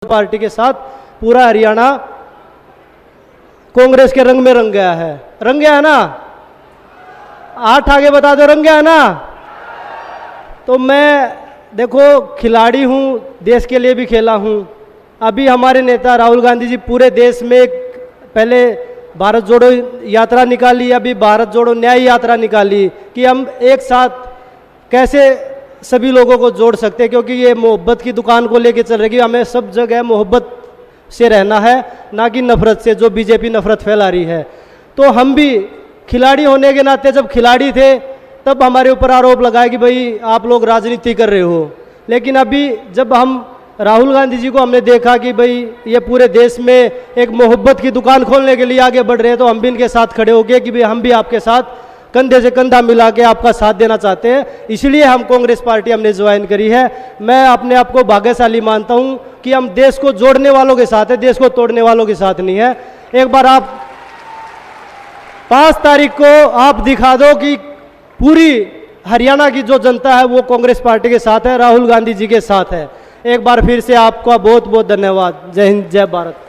Party के साथ पूरा हरियाणा कांग्रेस के रंग में रंग गया है। रंग गया है ना? 8 आगे बता दो, रंग गया है ना? तो मैं देखो खिलाड़ी हूँ, देश के लिए भी खेला हूँ। अभी हमारे नेता राहुल गांधी जी पूरे देश में पहले भारत जोड़ो यात्रा निकाली, अभी भारत जोड़ो न्याय यात्रा निकाली कि हम एक साथ कैसे सभी लोगों को जोड़ सकते हैं, क्योंकि ये मोहब्बत की दुकान को लेके चल रही है। हमें सब जगह मोहब्बत से रहना है, ना कि नफरत से, जो बीजेपी नफरत फैला रही है। तो हम भी खिलाड़ी होने के नाते, जब खिलाड़ी थे तब हमारे ऊपर आरोप लगाया कि भाई आप लोग राजनीति कर रहे हो। लेकिन अभी जब हम राहुल गांधी जी को हमने देखा कि भाई ये पूरे देश में एक मोहब्बत की दुकान खोलने के लिए आगे बढ़ रहे हैं, तो हम भी इनके साथ खड़े हो गए कि भाई हम भी आपके साथ कंधे से कंधा मिला के आपका साथ देना चाहते हैं। इसलिए हम कांग्रेस पार्टी हमने ज्वाइन करी है। मैं अपने आप को भाग्यशाली मानता हूं कि हम देश को जोड़ने वालों के साथ है, देश को तोड़ने वालों के साथ नहीं है। एक बार आप 5 तारीख को आप दिखा दो कि पूरी हरियाणा की जो जनता है वो कांग्रेस पार्टी के साथ है, राहुल गांधी जी के साथ है। एक बार फिर से आपका बहुत बहुत धन्यवाद। जय हिंद, जय भारत।